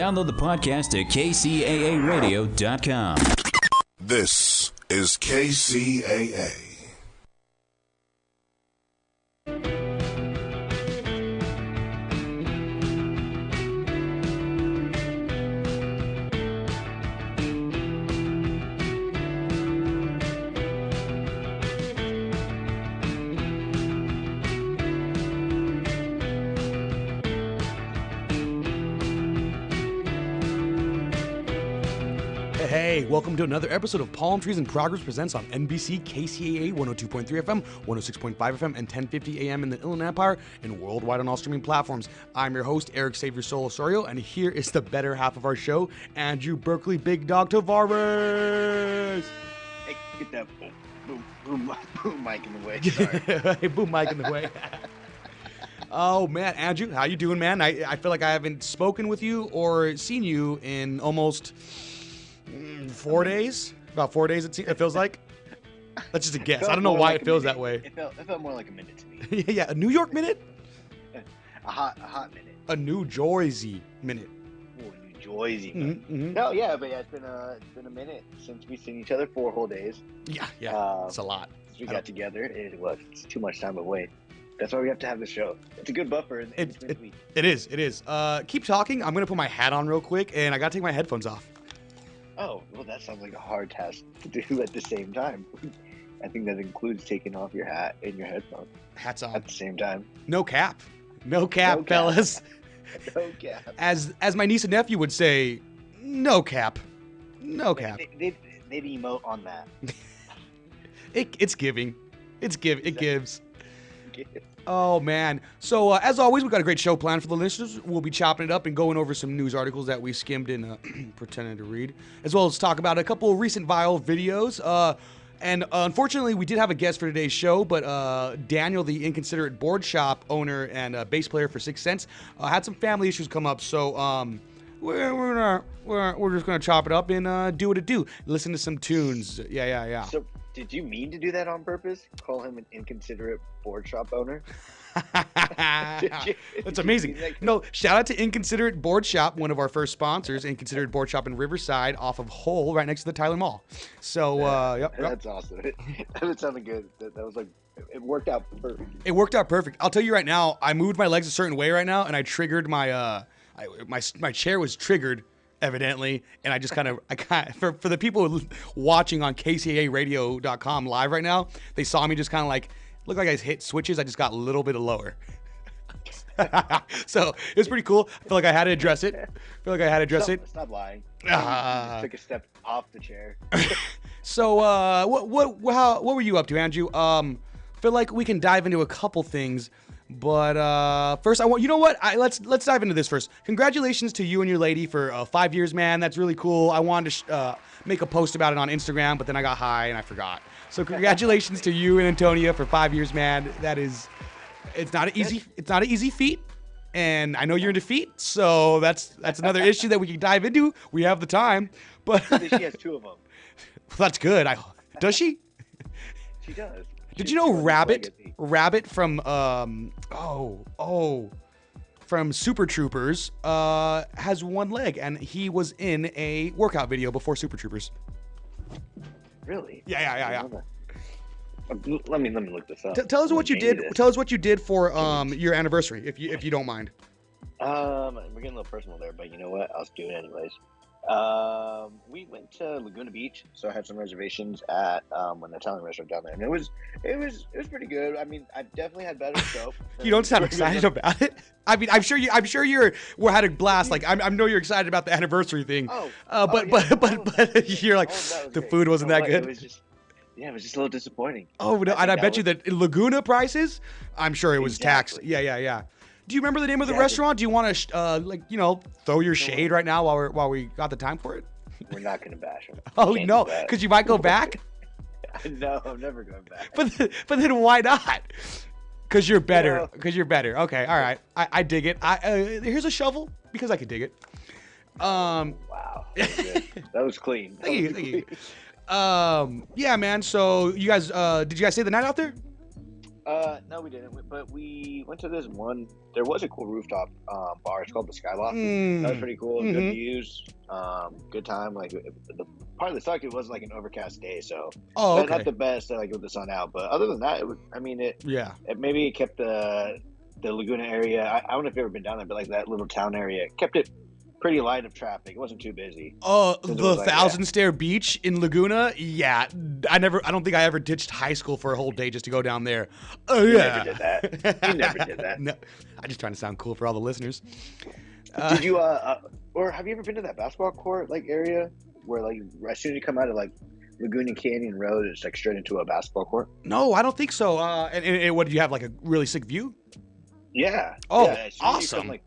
Download the podcast at kcaaradio.com. This is KCAA. Hey, welcome to another episode of Palmtrees in Progress presents on NBC KCAA 102.3 FM, 106.5 FM, and 1050 AM in the Inland Empire and worldwide on all streaming platforms. I'm your host, Erick Osario, and here is the better half of our show, Andrew Berkeley Big Dog Tavares. Hey, get that boom mic in the way. Sorry. Hey, boom mic in the way. Oh, man, Andrew, how you doing, man? I feel like I haven't spoken with you or seen you in almost 4 days? About 4 days, it feels like. That's just a guess. I don't know why it feels that way. It felt more like a minute to me. Yeah, a New York minute? A hot minute. A New Jersey minute. Oh, New Jersey. Mm-hmm. No, yeah, but yeah, it's been a minute since we've seen each other. 4 whole days. Yeah, it's a lot. Since we got together. It's too much time to wait. That's why we have to have this show. It's a good buffer in between weeks. It is. Keep talking. I'm going to put my hat on real quick, and I got to take my headphones off. Oh, well, that sounds like a hard task to do at the same time. I think that includes taking off your hat and your headphones. Hats on. At the same time. No cap, fellas. No cap. As my niece and nephew would say, no cap. No cap. They'd emote on that. It's giving. It gives. Oh, man. So, as always, we've got a great show planned for the listeners. We'll be chopping it up and going over some news articles that we skimmed and pretended to read, as well as talk about a couple of recent viral videos. And unfortunately, we did have a guest for today's show, but Daniel, the Inconsiderate Board Shop owner and bass player for 6 Cents, had some family issues come up. So, we're just going to chop it up and do what it do. Listen to some tunes. Yeah. So, did you mean to do that on purpose? Call him an inconsiderate board shop owner? That's amazing. No, shout out to Inconsiderate Board Shop, one of our first sponsors, Inconsiderate Board Shop in Riverside off of Hull, right next to the Tyler Mall. So, yep. That's awesome. That sounded good. That was like, it worked out perfect. It worked out perfect. I'll tell you right now, I moved my legs a certain way right now, and I triggered my chair was triggered, evidently, and I just for the people watching on KCAAradio.com live right now, they saw me just kind of like, looked like I hit switches. I just got a little bit lower. So it was pretty cool. I feel like I had to address it. Stop lying. You just took a step off the chair. So what were you up to, Andrew? Feel like we can dive into a couple things. But first, let's dive into this first. Congratulations to you and your lady for 5 years, man. That's really cool. I wanted to make a post about it on Instagram, but then I got high and I forgot. So congratulations to you and Antonia for 5 years, man. It's not an easy feat, and I know you're into feet, so that's another issue that we can dive into. We have the time, but she has 2 of them. That's good. Does she? She does. Did you know Rabbit from from Super Troopers has 1 leg, and he was in a workout video before Super Troopers. Really? Yeah. Let me look this up. Tell us what you did. Tell us what you did for your anniversary, if you don't mind. We're getting a little personal there, but you know what? I'll do it anyways. We went to Laguna Beach, so I had some reservations at an Italian restaurant down there, and it was pretty good. I mean, I definitely had better scope. You don't sound excited about it. I mean, I'm sure we had a blast. Like I know you're excited about the anniversary thing. But you're like, the food wasn't that good. It was just a little disappointing. Oh no, and I bet you that Laguna prices, I'm sure it was taxed. Yeah. Do you remember the name of the restaurant? Do you want to throw your shade right now while we got the time for it? We're not gonna bash them. Oh no, because you might go back. No, I'm never going back. But then why not? Because you're better. Because you're better. Okay, all right. I dig it. Here's a shovel because I can dig it. Wow, that was good. That was clean. Thank you. Yeah, man. So you guys, did you guys stay the night out there? No, we didn't. But we went to this one. There was a cool rooftop bar. It's called the Skyloft. That was pretty cool. Good views. Good time. Like the part that sucked, it wasn't like an overcast day, so not the best. Like with the sun out, but other than that, it was. I mean, it maybe it kept the Laguna area. I don't know if you've ever been down there, but like that little town area, it kept it pretty light of traffic. It wasn't too busy. The Thousand Stair Beach in Laguna? Yeah. I don't think I ever ditched high school for a whole day just to go down there. Oh, You yeah. never did that. You never did that. No, I'm just trying to sound cool for all the listeners. Did you, or have you ever been to that basketball court, like, area where, like, as soon as you come out of, like, Laguna Canyon Road, it's, like, straight into a basketball court? No, I don't think so. And what, do you have, like, a really sick view? Yeah. Oh, yeah, as soon as awesome. you come, like,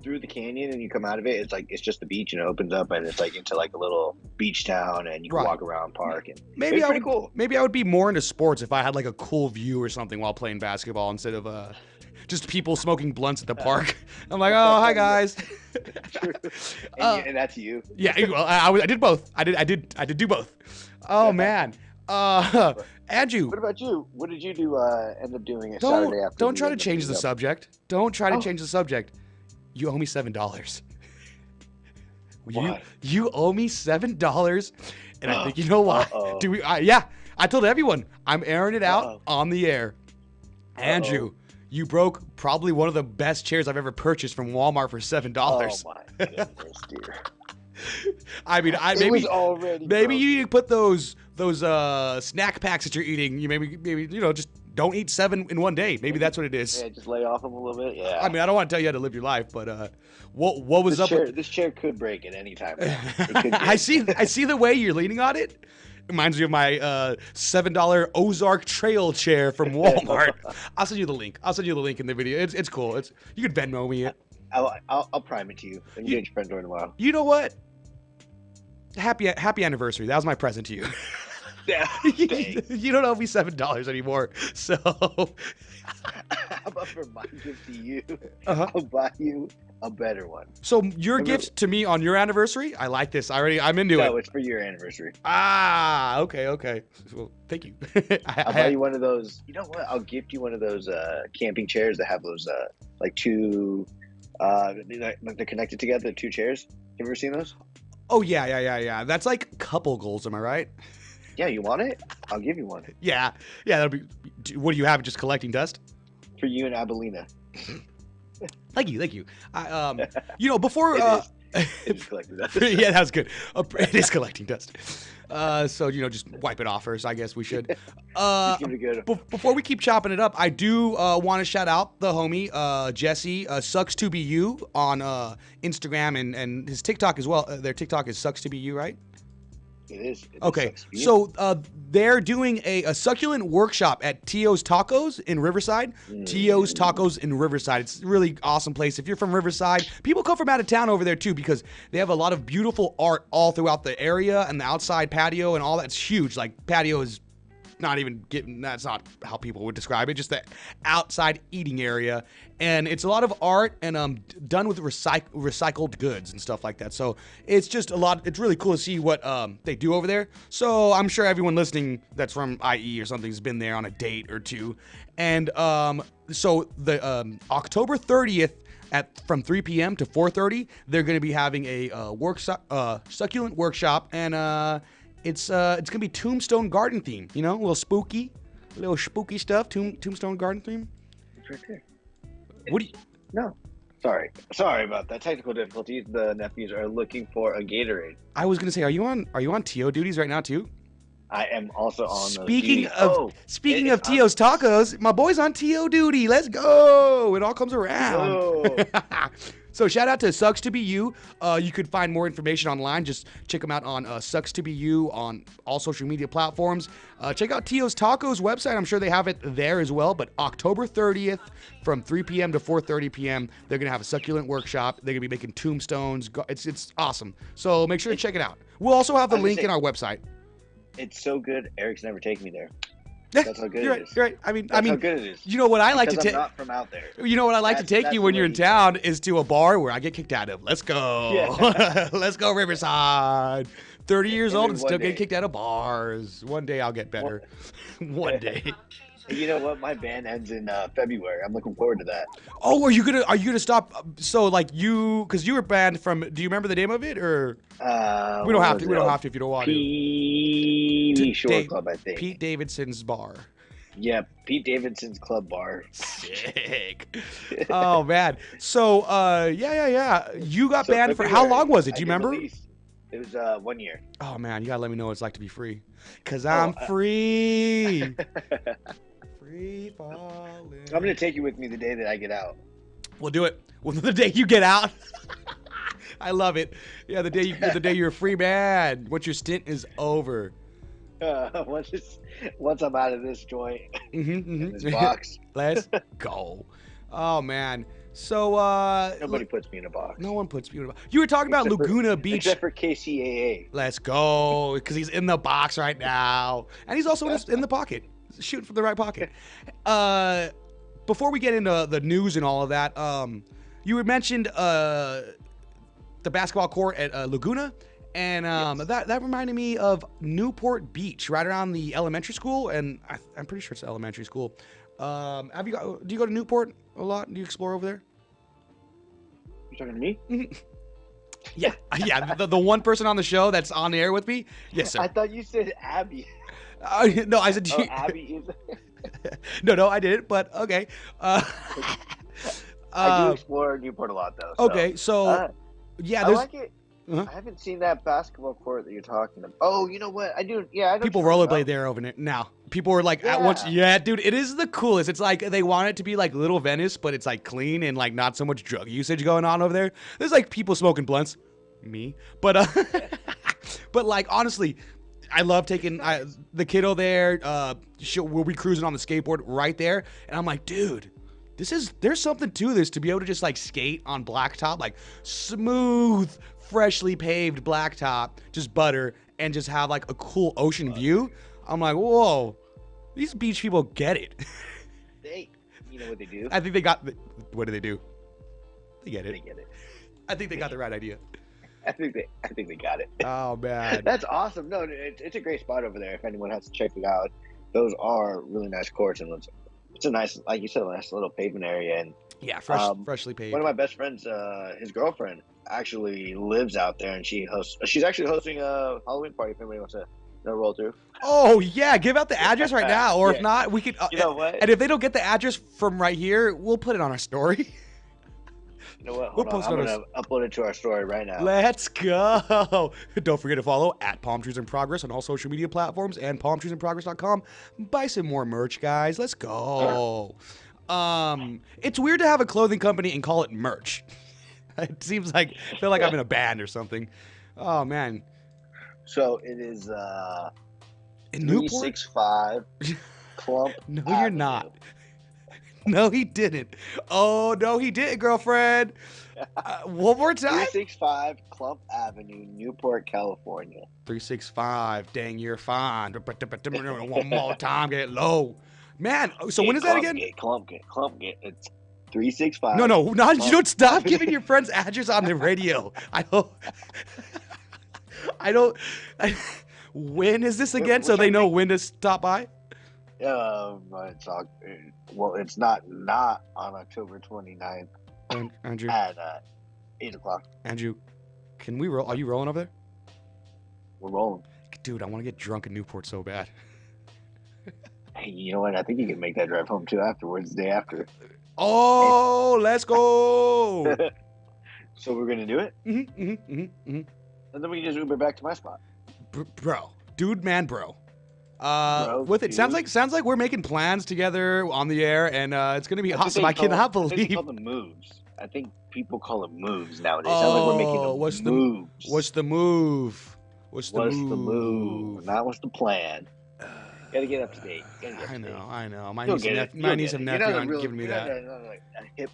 through the canyon and you come out of it, it's just the beach, and it opens up and it's like into like a little beach town, and you can walk around, park, and it's pretty cool. Maybe I would be more into sports if I had like a cool view or something while playing basketball instead of just people smoking blunts at the park. I'm like, oh, hi guys. And that's you. Yeah, well, I did both. I did do both. Oh man. Andrew. What about you? What did you do? End up doing it Saturday after? Don't try to change the subject. Don't try to change the subject. You owe me $7. You owe me $7, and I think you know why. Do we? Yeah, I told everyone I'm airing it out on the air. Andrew, you broke probably one of the best chairs I've ever purchased from Walmart for $7. Oh my goodness, dear. I mean, maybe you need to put those snack packs that you're eating. You maybe just don't eat 7 in one day. Maybe that's what it is. Yeah, just lay off them a little bit. Yeah. I mean, I don't want to tell you how to live your life, but what was up? This chair could break at any time. I see the way you're leaning on it. Reminds me of my $7 Ozark Trail chair from Walmart. I'll send you the link. In the video. It's cool. You can Venmo me it. I'll prime it to you and get your friend during a while. You know what? Happy anniversary. That was my present to you. Yeah, you don't owe me $7 anymore. So how about for my gift to you? I'll buy you a better one. So your gift to me on your anniversary? I like this. I'm into it. No, it's for your anniversary. Okay. Well, thank you. I'll buy you one of those. You know what? I'll gift you one of those camping chairs that have those like two they're connected together, 2 chairs. Have you ever seen those? Oh yeah. That's like couple goals, am I right? Yeah, you want it? I'll give you one. Yeah, that'll be. What do you have? Just collecting dust? For you and Abelina. Thank you. Before it is collecting dust. Yeah, that was good. It is collecting dust. So just wipe it off first. I guess we should. Give it a good. Before we keep chopping it up, I do want to shout out the homie Jesse Sucks to Be You on Instagram and his TikTok as well. Their TikTok is Sucks to Be You, right? It is. Okay, so they're doing a succulent workshop at Tio's Tacos in Riverside. Tio's Tacos in Riverside. It's a really awesome place. If you're from Riverside, people come from out of town over there too because they have a lot of beautiful art all throughout the area, and the outside patio and all that's huge. Like patio is that's not how people would describe it, just the outside eating area. And it's a lot of art and done with recycled goods and stuff like that. So it's just it's really cool to see what they do over there. So I'm sure everyone listening that's from IE or something has been there on a date or two. And so the October 30th from 3 p.m. to 4:30, they're going to be having a succulent workshop, and it's gonna be Tombstone Garden theme, a little spooky stuff. Tombstone Garden theme. It's right there. What do you? No, sorry about that. Technical difficulties. The nephews are looking for a Gatorade. I was gonna say, are you on TO duties right now too? I am also on. Speaking of Tio's Tacos, my boy's on TO duty. Let's go! It all comes around. So shout out to Sucks to Be You. You could find more information online. Just check them out on Sucks to Be You on all social media platforms. Check out Tio's Tacos website. I'm sure they have it there as well. But October 30th from 3 p.m. to 4:30 p.m., they're going to have a succulent workshop. They're going to be making tombstones. It's awesome. So make sure to check it out. We'll also have the link in our website. It's so good. Eric's never taken me there. That's how good it is. You're right. I mean, how good it is. You know what I like to take? I'm not from out there. You know what I like to take you when you're in town is to a bar where I get kicked out of. Let's go. Yeah. Let's go, Riverside. 30 years old and still getting kicked out of bars. One day I'll get better. One day. You know what? My band ends in February. I'm looking forward to that. Oh, are you gonna stop? So like because you were banned from. Do you remember the name of it or? We don't have to. We don't have to if you don't want to. P. Shore Club, I think. Pete Davidson's bar. Yeah, Pete Davidson's Club Bar. Sick. Oh man. So yeah. You got banned for how long was it? Do you remember? It was 1 year. Oh man, you gotta let me know what it's like to be free. Cause I'm free. Free falling. I'm gonna take you with me the day that I get out. We'll do it. Well, the day you get out. I love it. Yeah, the day you're a free man. Once your stint is over. Once I'm out of this joint, in this box. Let's go. Oh man. So nobody puts me in a box. No one puts me in a box. You were talking about Laguna Beach. Except for KCAA. Let's go, because he's in the box right now, and he's also in the pocket, shooting from the right pocket. Before we get into the news and all of that, you had mentioned the basketball court at Laguna. And Yes. that reminded me of Newport Beach, right around the elementary school, and I'm pretty sure it's elementary school. Do you go to Newport a lot? Do you explore over there? You talking to me? Yeah, the one person on the show that's on the air with me. Yes, sir. I thought you said Abby. No, I said. Abby is. No, I didn't. But okay. I do explore Newport a lot, though. Okay, so yeah, I there's. like it. I haven't seen that basketball court that you're talking about. Oh, you know what? I do. Yeah, I know. People rollerblade there over there now. People were like at once. Yeah, dude, it is the coolest. It's like they want it to be like Little Venice, but it's like clean and like not so much drug usage going on over there. There's like people smoking blunts, me, but but like honestly, I love taking the kiddo there. We'll be cruising on the skateboard right there, and I'm like, dude. There's something to this to be able to just like skate on blacktop, like smooth, freshly paved blacktop, just butter, and just have like a cool ocean view. I'm like, whoa, these beach people get it. You know what they do? I think they got. What do they do? They get it. They get it. I think they got the right idea. I think they got it. Oh man, That's awesome. No, it's a great spot over there. If anyone has to check it out, those are really nice courts, and it's a nice, like you said, a nice little pavement area. And yeah, freshly paved. One of my best friends, his girlfriend, actually lives out there, and she's actually hosting a Halloween party. If anybody wants to roll through. Oh yeah, give out the address right now, or Yeah. if not, we could. You know what? And if they don't get the address from right here, we'll put it on our story. You know what? We'll Hold on. post I'm on gonna upload it to our story right now. Let's go. Don't forget to follow at Palmtrees in Progress on all social media platforms and palmtreesinprogress.com. Buy some more merch, guys. Let's go. It's weird to have a clothing company and call it merch. It seems like I feel like I'm in a band or something. Oh man. So it is In Newport? 365 Clump. No, Avenue. you're not. No, he didn't. Oh, no, he didn't, girlfriend. One more time. 365 Clump Avenue, Newport, California. 365. Dang, you're fine. One more time, get low. Man, so when is that again? Clump get. It's 365. No, not you don't stop giving your friend's address on the radio. When is this again? So they know when to stop by? It's not on October 29th Andrew, at 8 o'clock. Andrew, can we roll? Are you rolling over there? We're rolling. Dude, I want to get drunk in Newport so bad. Hey, you know what? I think you can make that drive home too afterwards, the day after. Oh, let's go. So we're gonna do it, And and then we can just Uber back to my spot. Bro. Dude, man, bro. Bro, With it dude. sounds like we're making plans together on the air, and it's gonna be That's what awesome. they I cannot call- They believe. call them moves. I think people call them moves nowadays. Sounds like we're making them what's moves. What's the move? What's the What's move? the move? Not what's the plan. Gotta get up to date. I know. My You'll niece get and it. my You'll niece get and it. You're nephew not a aren't real- giving me you're not that. like a hip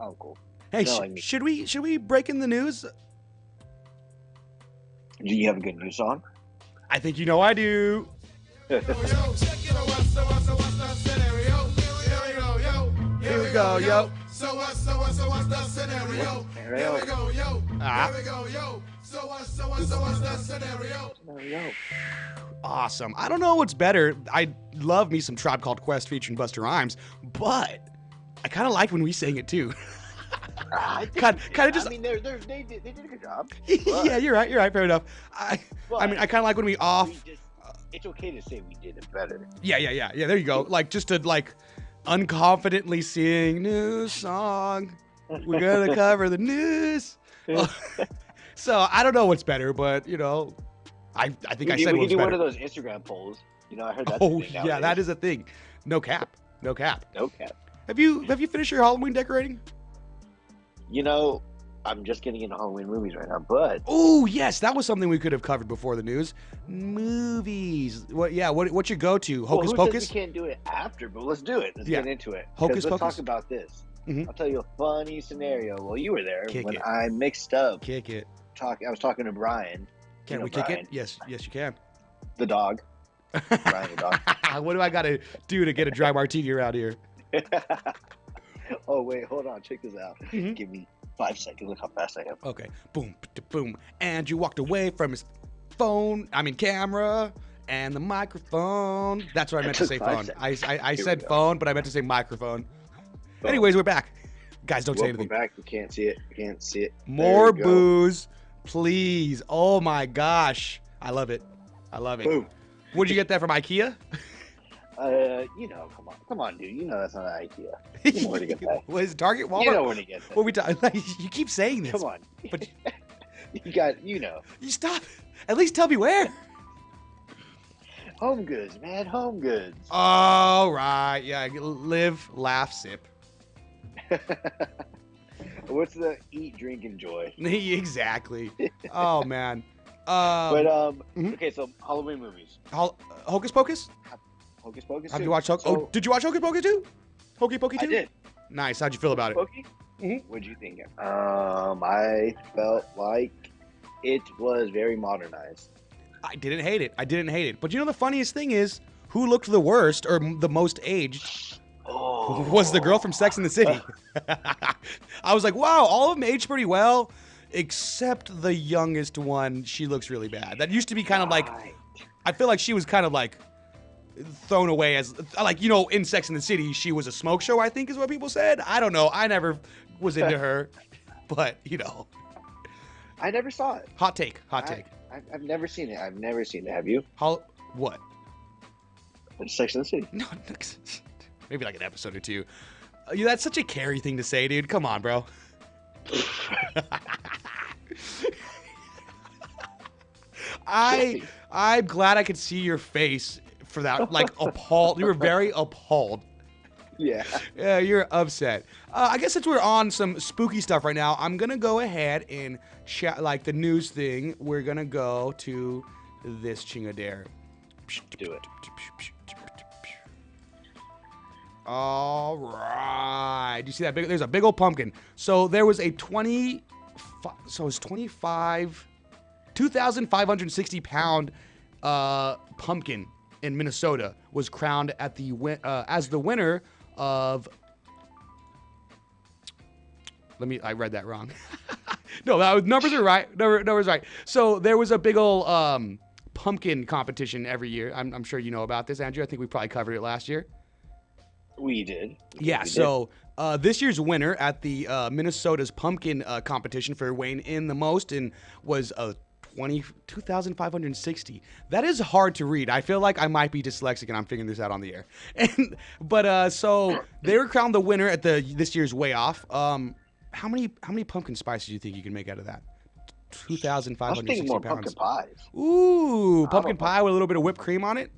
uncle. Hey, No, I mean- should we break in the news? Do you have a good news song? I think you know I do. Here we go, yo. So what's the scenario? Here we go, yo. Ah. Here we go, yo. So what's the scenario? Scenario. Awesome. I don't know what's better. I love me some Tribe Called Quest featuring Busta Rhymes, but I kind of like when we sang it too. I think- Kind of just. I mean, they did a good job. Yeah, you're right. Fair enough. I mean, I kind of like when we off. It's okay to say we did it better. Yeah. There you go. Like just to like unconfidently sing new song. We're gonna cover the news. So I don't know what's better, but you know, I think I said we what's could do better. one of those Instagram polls. You know, I heard that's Oh a thing yeah, nowadays. that is a thing. No cap. No cap. Have you finished your Halloween decorating? You know, I'm just getting into Halloween movies right now, but Oh yes, that was something we could have covered before the news. Movies. What's your go-to? Hocus well, who Pocus? says we can't do it after, but let's do it. Let's Yeah. get into it. 'Cause Hocus let's Pocus? talk about this. Mhm. I'll tell you a funny scenario. Well, you were there Kick when it. I mixed up. Kick it. I was talking to Brian. Can You know we kick Brian, it? Yes, you can. The dog. Brian the dog. What do I gotta do to get a dry martini around here? Oh wait, hold on. Check this out. Mhm. Give me 5 seconds. Look how fast I am. Okay. Boom, boom. And you walked away from his camera, and the microphone. That's what I meant to took say, 5 phone. seconds. I Here we said go. phone, but I meant to say microphone. Phone. Anyways, we're back. Guys, don't say Welcome anything. back. You can't see it. You can't see it. There More we go. booze, please. Oh my gosh. I love it. Boom. Where'd you get that from, IKEA? You know, come on, dude. You know that's not an idea. You know where to get that. Was it Target, Walmart? You know where to get that. What we talking? You keep saying this. Come on. But You know. you stop. At least tell me where. Home goods, man. Home goods. All right. Yeah. Live, laugh, sip. What's the eat, drink, enjoy? Exactly. Oh man. Mhm. Okay, so Halloween movies. Hocus Pocus? Hocus Pocus. Have too. you watched Hocus? So, Oh, did you watch Hocus Pocus too? Hokey Pokey too? I did. Nice. How'd you feel about it? Pokey? Mhm. What'd you think? I felt like it was very modernized. I didn't hate it. But you know the funniest thing is, who looked the worst or the most aged Oh, was the girl from Sex and the City. I was like, wow, all of them aged pretty well, except the youngest one. She looks really bad. That used to be kind of like, right. I feel like she was kind of like thrown away as, like, you know, in Sex and the City, she was a smoke show, I think is what people said. I don't know. I never was into her, but, you know. I never saw it. Hot take. I've never seen it. I've never seen it. Have you? What? Sex and the City. No, maybe like an episode or two. That's such a Carrie thing to say, dude. Come on, bro. I'm glad I could see your face for that. Like appalled. You were very appalled. Yeah. Yeah, you're upset. I guess since we're on some spooky stuff right now, I'm gonna go ahead and chat like the news thing. We're gonna go to this chingadere. Do it. All right. Do you see that big? There's a big old pumpkin. So there was a 2,560 pound pumpkin in Minnesota was crowned at as the winner of. I read that wrong. No, numbers are right. Numbers right. So there was a big old pumpkin competition every year. I'm sure you know about this, Andrew. I think we probably covered it last year. We did. Yeah, We so this year's winner at the Minnesota's pumpkin competition for weighing in the most and was 2,560. That is hard to read. I feel like I might be dyslexic and I'm figuring this out on the air. So they were crowned the winner at this year's weigh off. How many pumpkin spices do you think you can make out of that? I was 2,560 thinking more pounds. pumpkin pies. Ooh, pumpkin pie with a little bit of whipped cream on it.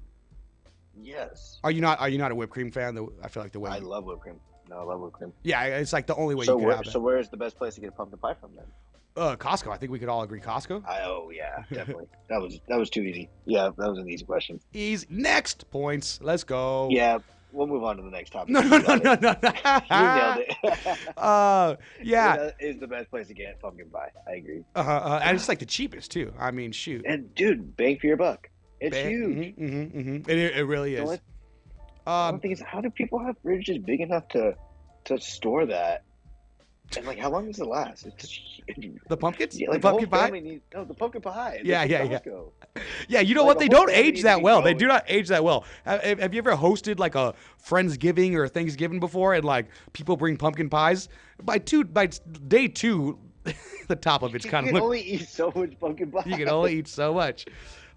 Yes. Are you not a whipped cream fan? I feel like the way. I love whipped cream. No, I love whipped cream. Yeah, it's like the only way you can have that. So where's the best place to get a pumpkin pie from then? Costco. I think we could all agree Costco. Oh yeah, definitely. that was too easy. Yeah, that was an easy question. Easy. Next points. Let's go. Yeah, we'll move on to the next topic. No. You nailed it. Yeah. That is the best place to get pumpkin pie. I agree. And it's like the cheapest too. I mean, shoot. And dude, bang for your buck. It's huge. It really The is. only thing is, how do people have fridges big enough to store that? And like, how long does it last? It's just, The pumpkins? yeah, like The pumpkin whole pie? family needs the pumpkin pie. Yeah, This yeah, is yeah. Costco. Yeah, you know Like, what? the They whole don't family age needs that to be well. They going. do not age that well. Have you ever hosted like a Friendsgiving or a Thanksgiving before, and like people bring pumpkin pies? By day two, the top of it's You kind can of only eat so much pumpkin pie. you can only eat so much.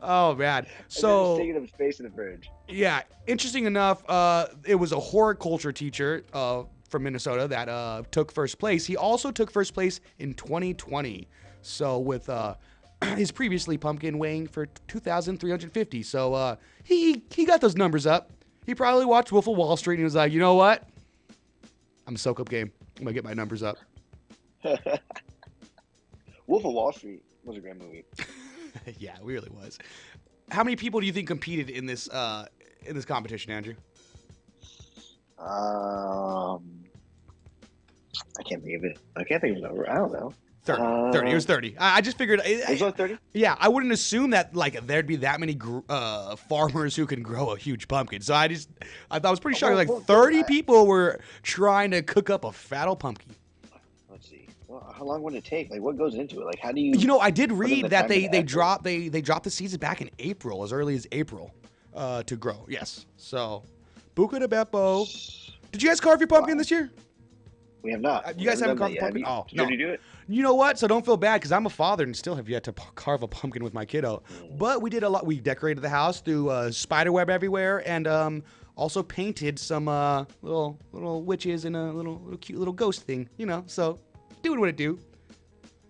Oh man. And then it's So taking up space in the fridge. yeah, interesting enough, it was a horticulture teacher from Minnesota that took first place. He also took first place in 2020. So with his previously pumpkin weighing for 2,350. So he got those numbers up. He probably watched Wolf of Wall Street and he was like, you know what? I'm a soak up game. I'm gonna get my numbers up. Wolf of Wall Street was a great movie. Yeah, it really was. How many people do you think competed in this competition, Andrew? I can't think of it. I can't think of a number. I don't know. 30. It was 30. I just figured. It was on 30? Yeah, I wouldn't assume that like there'd be that many farmers who can grow a huge pumpkin. So I thought it was pretty shocking. Like 30 people were trying to cook up a fat old pumpkin. Let's see. Well, how long would it take? Like, what goes into it? Like, how do you? You know, I did put in read the that time they and effort? dropped the seeds back in April, as early as April, to grow. Yes. So, Buca de Beppo. Did you guys carve your pumpkin this year? We have not. You guys haven't done carved that a pumpkin? yet. Did you already do it? You know what? So don't feel bad because I'm a father and still have yet to carve a pumpkin with my kiddo. But we did a lot. We decorated the house through spider web everywhere and also painted some little witches and a little cute little ghost thing. You know, so doing what it do.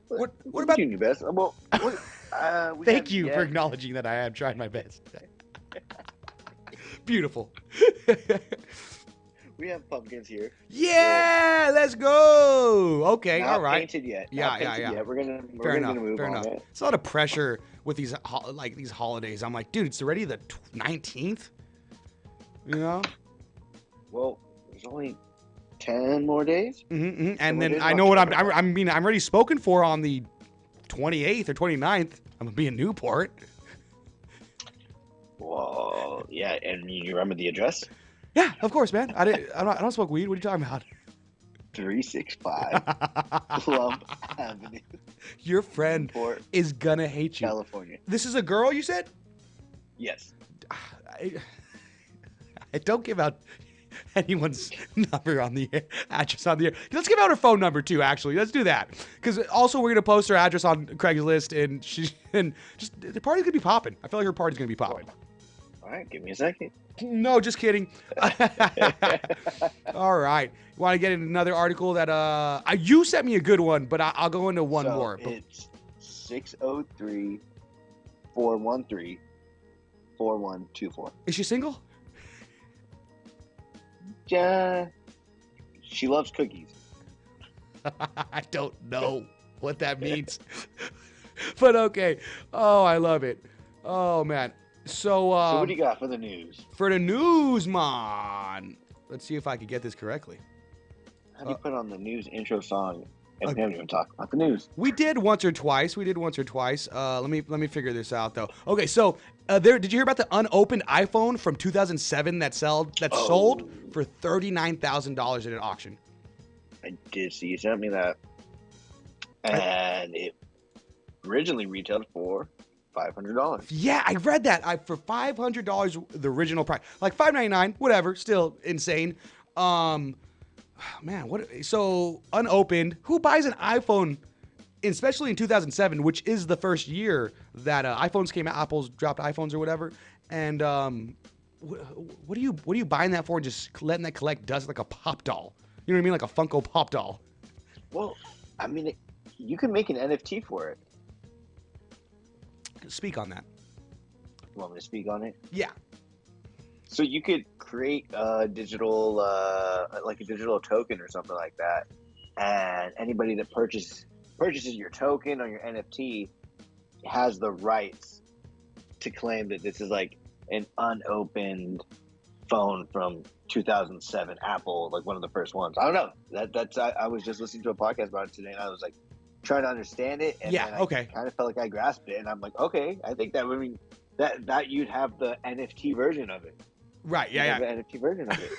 What about? You best? Well, we Thank have you yet- for acknowledging that I am trying my best. Beautiful. We have pumpkins here. Yeah, let's go. Okay, Not all right. painted yet. Yeah, Not yeah, painted yeah. Yet. We're Fair gonna enough. move Fair on enough. it. It's a lot of pressure with these these holidays. I'm like, dude, it's already the 19th. You know. Well, there's only 10 more days. And Well, then it is I know what October. I'm already spoken for on the 28th or 29th. I'm gonna be in Newport. Whoa, yeah, and you remember the address? Yeah, of course, man. I don't smoke weed. What are you talking about? 365 Plum Avenue, Your friend Newport, is gonna hate you. California. This is a girl, you said? Yes. I don't give out anyone's number on the address on the air. Let's give out her phone number too. Actually, let's do that because also we're gonna post her address on Craigslist and just the party's gonna be popping. I feel like her party's gonna be popping. All right, give me a second. No, just kidding. All right, you want to get into another article that you sent me a good one, but I'll go into one So more. It's 603-413-4124. Is she single? Yeah. She loves cookies. I don't know what that means. But okay. Oh, I love it. Oh, man. So what do you got for the news? for the news, man. Let's see if I can get this correctly. How do you put on the news intro song and we haven't even talked about the news? We did once or twice. Let me figure this out though. Okay, so did you hear about the unopened iPhone from 2007 that sold for $39,000 in an auction? I did see you sent me that. And it originally retailed for $500. Yeah, I read that. For $500, the original price, like $599, whatever, still insane. Man, what? So unopened. Who buys an iPhone, especially in 2007, which is the first year that iPhones came out? Apple's dropped iPhones or whatever. And what are you buying that for? And just letting that collect dust like a pop doll? You know what I mean, like a Funko Pop doll. Well, I mean, you can make an NFT for it. Speak on that. You want me to speak on it? Yeah. So you could create a digital, like a digital token or something like that, and anybody that purchases your token or your NFT has the rights to claim that this is like an unopened phone from 2007 Apple, like one of the first ones. I don't know. I was just listening to a podcast about it today, and I was like trying to understand it. And Yeah, then I okay. kind of felt like I grasped it, and I'm like, okay, I think that would mean that you'd have the NFT version of it. Right. You'd Yeah. have the NFT version of it.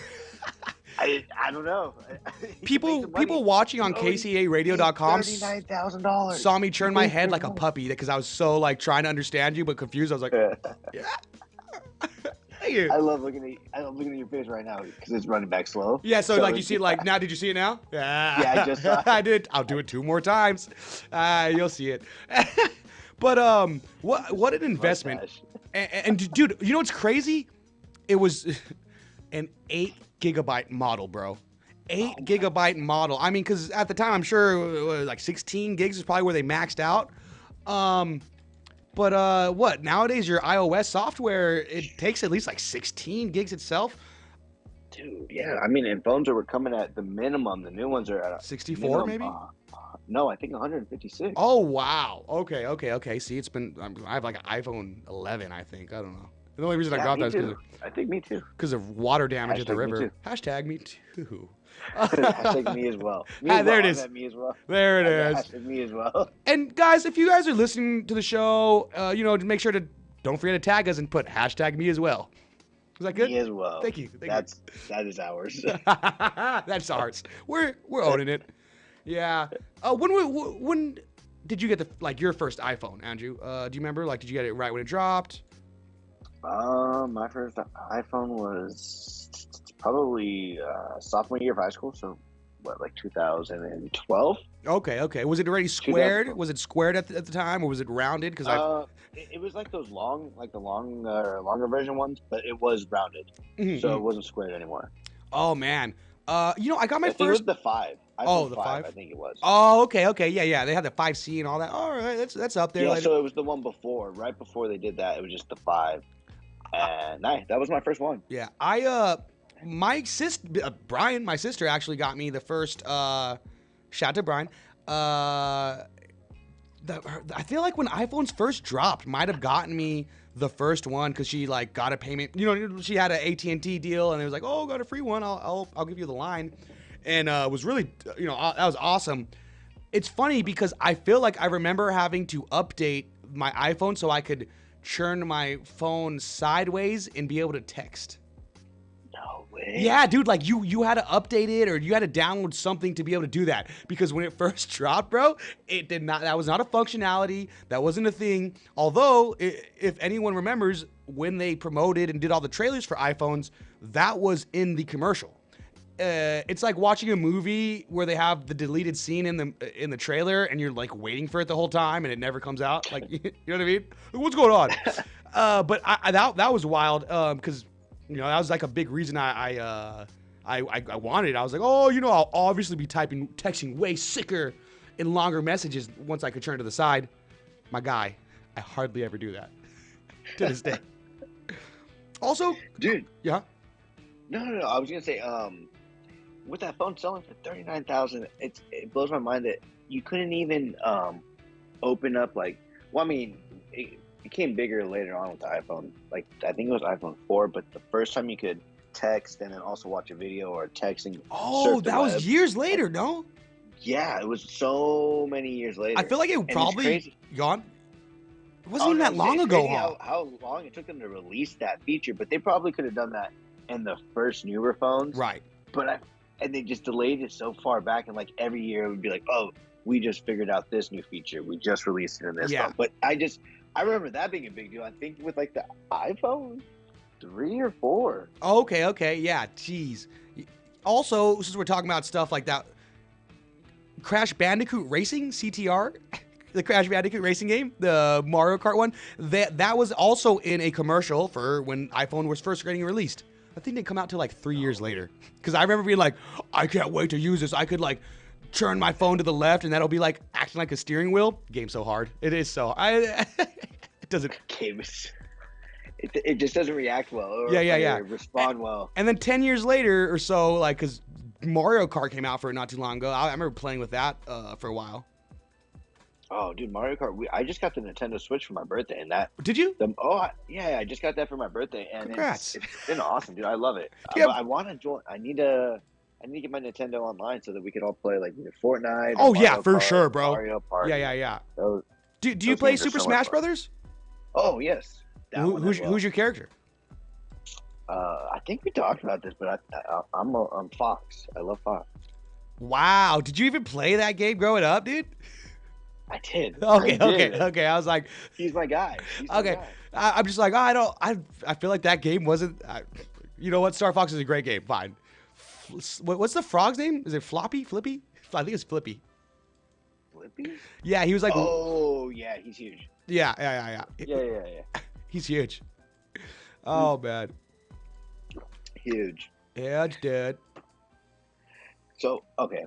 I don't know. People watching on KCAAradio.com $39,000. saw me turn my head like a puppy because I was so like trying to understand you but confused. I was like, yeah. Thank you. I love looking at your face right now because it's running back slow. Yeah, so like you see it like now. Did you see it now? Yeah, I just saw it. I did. I'll do it 2 more times. You'll see it. But what an investment. And dude, you know what's crazy? It was an 8 gigabyte model, bro. 8 gigabyte model. I mean, because at the time, I'm sure like 16 gigs is probably where they maxed out. But what nowadays your iOS software it takes at least like 16 gigs itself. Dude, yeah. I mean, and phones are coming at the minimum. The new ones are at 64 maybe. No, I think 156. Oh wow. Okay. See, it's been. I have like an iPhone 11. I think. I don't know. The only reason I got that is because I think me too. Because of water damage at the Hashtag me river. too. Hashtag me too. Hashtag me as well. There it is. Me as well. There it is. Hashtag me as well. And guys, if you guys are listening to the show, make sure to don't forget to tag us and put hashtag me as well. Is that good? Me as well. Thank you. That is ours. That's ours. We're owning it. Yeah. When did you get your first iPhone, Andrew? Do you remember? Like, did you get it right when it dropped? My first iPhone was probably sophomore year of high school. So, like 2012? Okay. Was it already squared? Was it squared at the time, or was it rounded? Because it was like those longer version ones, but it was rounded, so it wasn't squared anymore. Oh man. I got my I think first. It was the 5. The 5. I think it was. Oh, okay. Yeah. They had the 5C and all that. All right, that's up there. Yeah, so it was the one before. Right before they did that, it was just the 5. And that was my first one. Yeah, my sister, Brian, my sister actually got me the first. Shout out to Brian. I feel like when iPhones first dropped, might have gotten me the first one because she like got a payment. She had an AT&T deal, and it was like, oh, got a free one. I'll give you the line, and it was really, that was awesome. It's funny because I feel like I remember having to update my iPhone so I could churn my phone sideways and be able to text. No way. Yeah, dude, like you had to update it or you had to download something to be able to do that because when it first dropped, bro, it did not. That was not a functionality. That wasn't a thing. Although, if anyone remembers when they promoted and did all the trailers for iPhones, that was in the commercial. It's like watching a movie where they have the deleted scene in the trailer and you're like waiting for it the whole time and it never comes out. Like, you know what I mean? What's going on? But that was wild because that was like a big reason I wanted it. I was like, I'll obviously be texting way sicker and longer messages once I could turn to the side. My guy, I hardly ever do that to this day. Also, dude. Yeah. No. I was gonna say, with that phone selling for $39,000, it blows my mind that you couldn't even open up it became bigger later on with the iPhone. Like I think it was iPhone 4, but the first time you could text and then also watch a video or texting. Oh, that was years later, no? Yeah, it was so many years later. I feel like it probably gone. It wasn't even that long ago. How long it took them to release that feature, but they probably could have done that in the first newer phones. Right. And they just delayed it so far back, and like every year it would be like, oh, we just figured out this new feature. We just released it in this phone. But I remember that being a big deal. I think with like the iPhone 3 or 4. Okay. Yeah, jeez. Also, since we're talking about stuff like that, Crash Bandicoot Racing, CTR, the Crash Bandicoot Racing game, the Mario Kart one, that was also in a commercial for when iPhone was first getting released. I think they come out to like 3 years later. Because I remember being like, I can't wait to use this. I could like turn my phone to the left and that'll be like acting like a steering wheel. Game's so hard. It is so. It doesn't. It just doesn't react well. Or respond well. And then 10 years later or so, like, because Mario Kart came out for it not too long ago. I remember playing with that for a while. Oh, dude, Mario Kart. I just got the Nintendo Switch for my birthday, and that. Did you? I just got that for my birthday, and Congrats. It's been awesome, dude. I love it. Yeah. I want to join. I need to get my Nintendo online so that we could all play like either Fortnite. Oh Mario yeah, for Kart, sure, bro. Mario Party. Yeah. Do you play Super Smash Brothers? Oh yes. Who's your character? I think we talked about this, but I'm Fox. I love Fox. Wow. Did you even play that game growing up, dude? I did. Okay, I okay, did. okay. I was like, He's my guy. He's my okay. guy. I'm just like, I feel like that game wasn't. You know what? Star Fox is a great game. Fine. What's the frog's name? Is it Floppy? Flippy? I think it's Flippy. Flippy? Yeah, he was like. Oh, yeah, he's huge. Yeah. Yeah. He's huge. Oh man. Huge. Huge, dude. So, okay.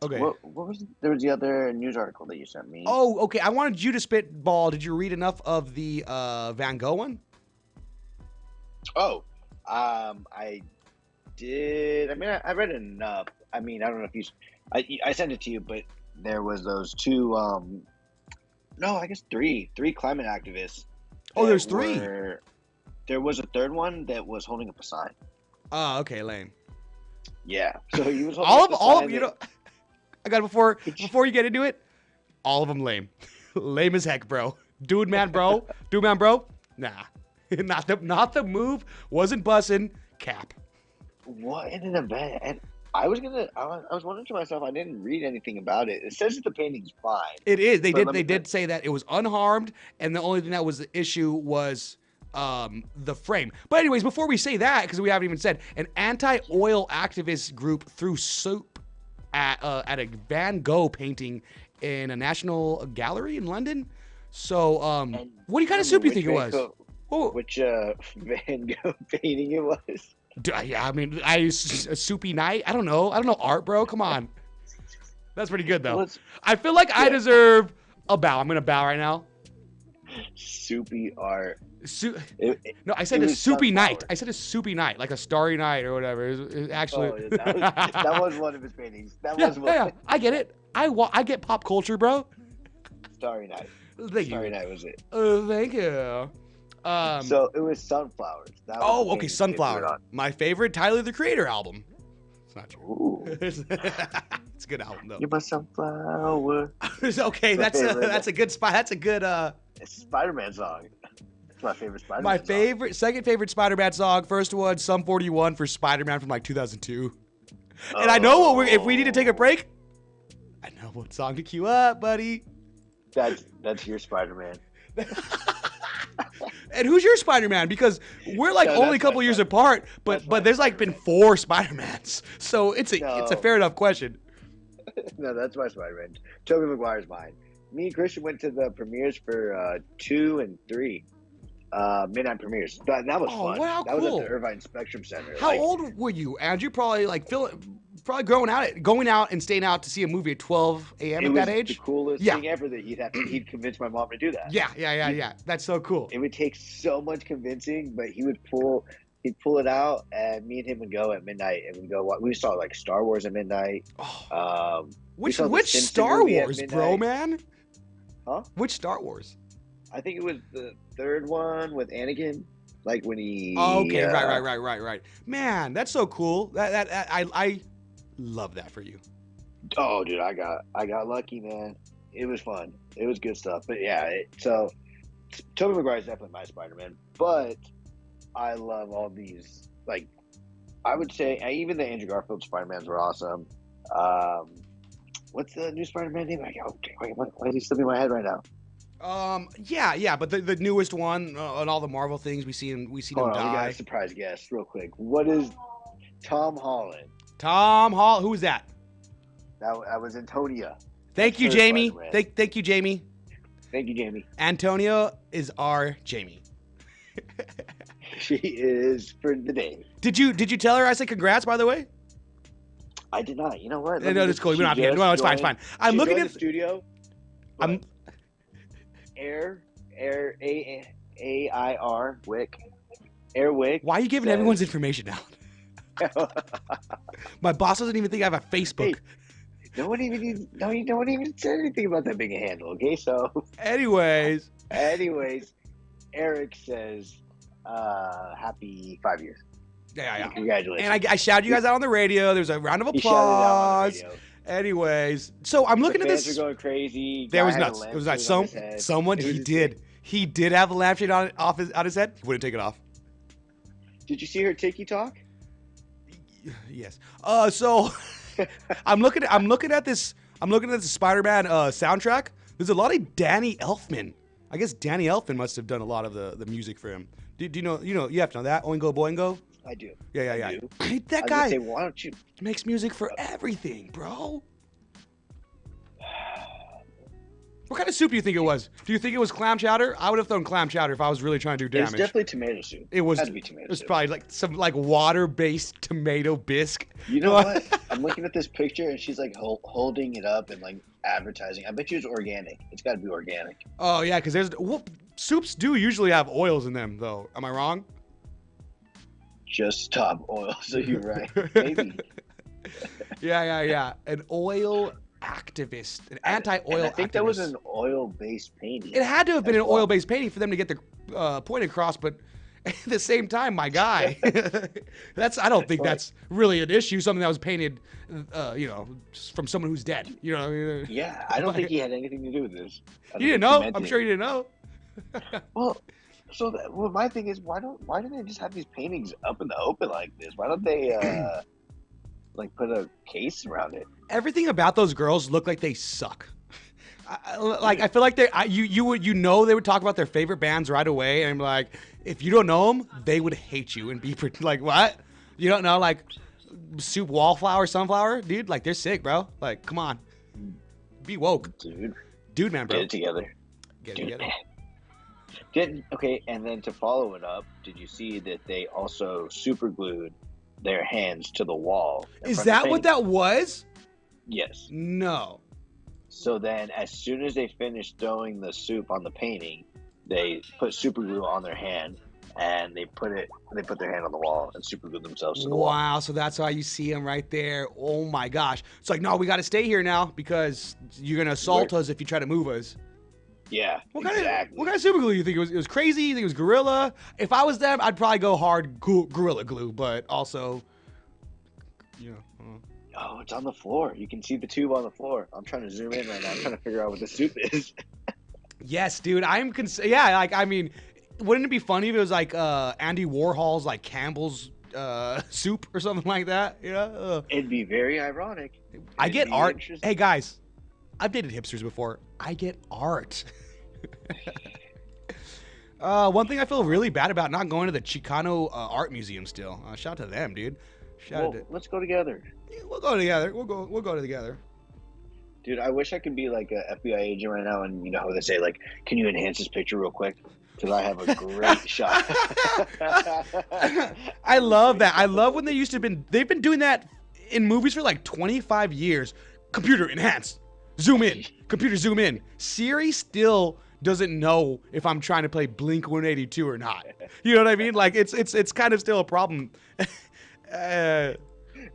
Okay. What was there was the other news article that you sent me? Oh, okay. I wanted you to spitball. Did you read enough of the Van Gogh one? Oh, I did. I mean, I read enough. I mean, I don't know if you. I sent it to you, but there was those two. No, I guess three climate activists. Oh, there's three. There was a third one that was holding up a sign. Oh, okay, lame. Yeah. So he was holding all of you know. I got before you get into it. All of them lame, lame as heck, bro. Dude, man, bro. Nah, not the move. Wasn't bussing. Cap. What in an event? And I was wondering to myself. I didn't read anything about it. It says that the painting's fine. It is. They did say that it was unharmed, and the only thing that was the issue was the frame. But anyways, before we say that, because we haven't even said, an anti-oil activist group threw soap at a Van Gogh painting in a national gallery in London. So, what kind of soup do you think it was? Which Van Gogh painting it was? Yeah, I mean, a soupy night. I don't know art, bro. Come on. That's pretty good though. I feel like I deserve a bow. I'm gonna bow right now. Soupy art. No, I said a soupy night. I said a soupy night, like a starry night or whatever. It actually. Oh, that was one of his paintings. Yeah, I get it. I get pop culture, bro. Starry Night. Thank you. Starry Night was it. Thank you. So it was Sunflowers. Okay, Sunflower. My favorite Tyler the Creator album. It's not true. Ooh. It's a good album though. You're my sunflower. Okay, that's a good spot. That's a good It's a Spider-Man song. It's my favorite Spider-Man My song. second favorite Spider-Man song. First one, Sum 41 for Spider-Man from like 2002. And I know if we need to take a break, I know what song to cue up, buddy. That's your Spider-Man. And who's your Spider-Man? Because we're like only a couple years apart, but there's like been 4 Spider-Mans. So it's a fair enough question. No, that's my Spider-Man. Tobey Maguire's mine. Me and Christian went to the premieres for 2 and 3. Midnight premieres. That was fun. Wow, that cool. was at the Irvine Spectrum Center. How old were you, Andrew? Probably going out and staying out to see a movie at 12 a.m. at that age. The coolest thing ever that he'd convince my mom to do that. Yeah. That's so cool. It would take so much convincing, but he'd pull it out, and me and him would go at midnight, and we'd go. We saw like Star Wars at midnight. Which Star Wars, bro, man? Huh? Which Star Wars? I think it was the third one with Anakin, like when he. Oh, okay, right. Man, that's so cool. I love that for you. Oh, dude, I got lucky, man. It was fun. It was good stuff. But yeah, so Tobey Maguire is definitely my Spider-Man. But I love all these. Like, I would say even the Andrew Garfield Spider-Mans were awesome. What's the new Spider-Man name? Why is he slipping in my head right now? Yeah, but the newest one on all the Marvel things we see him die. We got a surprise guest, real quick. What is Tom Holland? Who is that? That was Antonia. Thank you, Jamie. Thank you, Jamie. Thank you, Jamie. Antonia is our Jamie. She is for the day. Did you tell her I said congrats, by the way? I did not. You know what? No, it's cool. We don't have to get. No, it's fine. I'm looking at the studio. I'm AIR Wick. Air Wick. Why are you giving everyone's information out? My boss doesn't even think I have a Facebook. Hey, no one even said anything about that being a handle. Okay, so. Anyways, Eric says, "Happy 5 years." Yeah. Congratulations. And I shouted you guys out on the radio. There's a round of applause. Anyways, so I'm looking at this. Fans are going crazy. There was nuts. It was nuts. He did have a lampshade on his head. He wouldn't take it off. Did you see her TikTok? Yes. So I'm looking at this Spider-Man soundtrack. There's a lot of Danny Elfman. I guess Danny Elfman must have done a lot of the music for him. Do you know? You have to know that. Oingo Boingo. I do. Yeah. I do. That I was guy gonna say, why don't you? makes music for everything, bro. What kind of soup do you think it was? Do you think it was clam chowder? I would have thrown clam chowder if I was really trying to do It was damage. definitely tomato soup. It was. Had to be tomato It was soup. probably like some water-based tomato bisque. You know what? I'm looking at this picture and she's like holding it up and like advertising. I bet you it's organic. It's got to be organic. Oh yeah, because soups do usually have oils in them, though. Am I wrong? Just stop oil. So you're right. Maybe. Yeah. An oil activist, an anti-oil And I think activist. that was an oil-based painting. It had to have been as an well. oil-based painting for them to get the point across, but at the same time, my guy, I don't think that's really an issue. Something that was painted, just from someone who's dead. You know what I mean? Yeah, I don't think he had anything to do with this. You didn't know? I'm sure you didn't know. Well, my thing is, why don't they just have these paintings up in the open like this? Why don't they like put a case around it? Everything about those girls look like they suck. I feel like they would talk about their favorite bands right away, and I'm like, if you don't know them, they would hate you and be like, what? You don't know like Soup Wallflower, Sunflower, dude? Like they're sick, bro. Like, come on, be woke, dude, man, bro. Get it together. Get it together. Okay, and then to follow it up, did you see that they also super glued their hands to the wall? Is that what that was? Yes. No. So then, as soon as they finished throwing the soup on the painting, they put super glue on their hand, and they put their hand on the wall and super glued themselves to the wall. Wow, so that's why you see them right there. Oh my gosh. It's like, no, we got to stay here now because you're going to assault us if you try to move us. Yeah, exactly. What kind of super glue you think? It was crazy? You think it was Gorilla? If I was them, I'd probably go hard Gorilla Glue, but also, Oh, it's on the floor. You can see the tube on the floor. I'm trying to zoom in right now. I'm trying to figure out what the soup is. Yes, dude. wouldn't it be funny if it was like Andy Warhol's like Campbell's soup or something like that? It'd be very ironic. I get art. Hey guys, I've dated hipsters before. I get art. One thing I feel really bad about not going to the Chicano Art Museum still. Shout out to them, dude. Let's go together. We'll go together. We'll go together. Dude, I wish I could be like a FBI agent right now, and you know how they say, like, can you enhance this picture real quick? Because I have a great shot. I love that. I love when they've been doing that in movies for like 25 years. Computer enhance, zoom in, computer zoom in. Siri still doesn't know if I'm trying to play Blink 182 or not. You know what I mean? Like it's kind of still a problem.